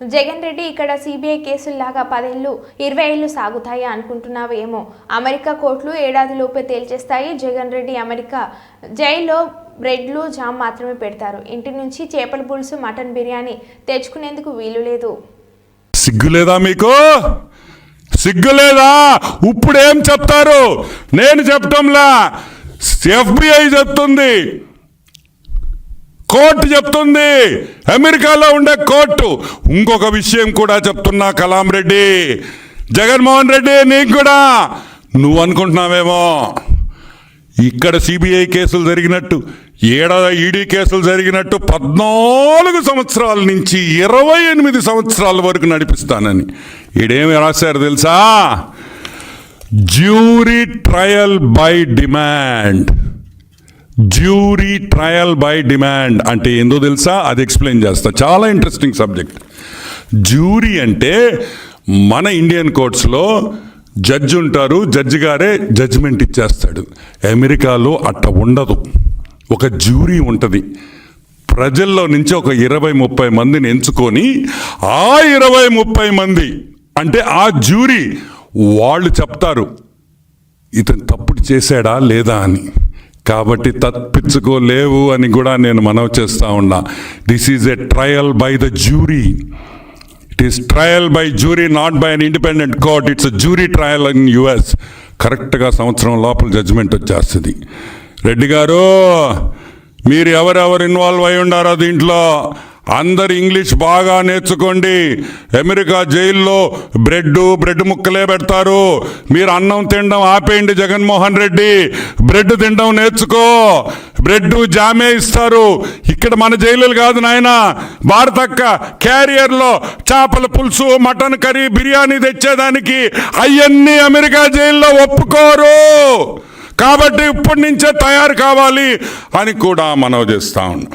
జగన్ రెడ్డి ఇక్కడ సిబిఐ కేసుల్లాగా 10 ఏళ్ళు 20 ఏళ్ళు సాగుతాయి అనుకుంటున్నావేమో. అమెరికా కోర్టులు ఏడాదిలోపే తేల్చేస్తాయి. జగన్ రెడ్డి అమెరికా జైల్లో బ్రెడ్లు జామ్ మాత్రమే పెడతారు. ఇంటి నుంచి చేపల పులుసు మటన్ బిర్యానీ తెచ్చుకునేందుకు వీలు లేదు. సిగ్గులేదా మీకు? సిగ్గులేదా? ఇప్పుడేం చెప్తారు? నేను చెప్పటంలా, FBI చెప్తుంది, కోర్టు చెప్తుంది, అమెరికాలో ఉండే కోర్టు. ఇంకొక విషయం కూడా చెప్తున్నా కలాం రెడ్డి, జగన్మోహన్ రెడ్డి, నీకు కూడా నువ్వు అనుకుంటున్నావేమో ఇక్కడ సిబిఐ కేసులు జరిగినట్టు, ఈడీ కేసులు జరిగినట్టు 14 సంవత్సరాల నుంచి 28 సంవత్సరాల వరకు నడిపిస్తానని. ఈడేమి రాశారు తెలుసా? Jury trial by demand. Jury trial by demand అంటే ఏందో తెలుసా? అది ఎక్స్ప్లెయిన్ చేస్తా. చాలా ఇంట్రెస్టింగ్ సబ్జెక్ట్. జ్యూరీ అంటే మన ఇండియన్ కోర్ట్స్లో జడ్జి ఉంటారు, జడ్జి గారే జడ్జిమెంట్ ఇచ్చేస్తాడు. అమెరికాలో అట్ట ఉండదు. ఒక జ్యూరీ ఉంటుంది. ప్రజల్లో నుంచి ఒక 20-30 మందిని ఎంచుకొని ఆ 20-30 మంది అంటే ఆ జ్యూరీ వాళ్ళు చెప్తారు ఇతను తప్పుడు చేశాడా లేదా అని. కాబట్టి తప్పించుకోలేవు అని కూడా నేను మనవి చేస్తా ఉన్నా. This is a trial by the jury. It is trial by jury, not by an independent court. It's jury trial in US. కరెక్ట్గా సంవత్సరం లోపల జడ్జిమెంట్ వచ్చేస్తుంది. రెడ్డి గారు, మీరు ఎవరెవరు ఇన్వాల్వ్ అయి ఉండారో దీంట్లో అందరు ఇంగ్లీష్ బాగా నేర్చుకోండి. అమెరికా జైల్లో బ్రెడ్ ముక్కలే పెడతారు. మీరు అన్నం తినడం ఆపేయండి. జగన్మోహన్ రెడ్డి, బ్రెడ్ తినడం నేర్చుకో. బ్రెడ్ జామే ఇస్తారు. ఇక్కడ మన జైలులు కాదు నాయన. భారతక్క క్యారియర్లో చేపల పులుసు, మటన్ కర్రీ, బిర్యానీ తెచ్చేదానికి అవన్నీ అమెరికా జైల్లో ఒప్పుకోరు. కాబట్టి ఇప్పటి నుంచే తయారు కావాలి అని కూడా మనవి చేస్తా ఉన్నాం.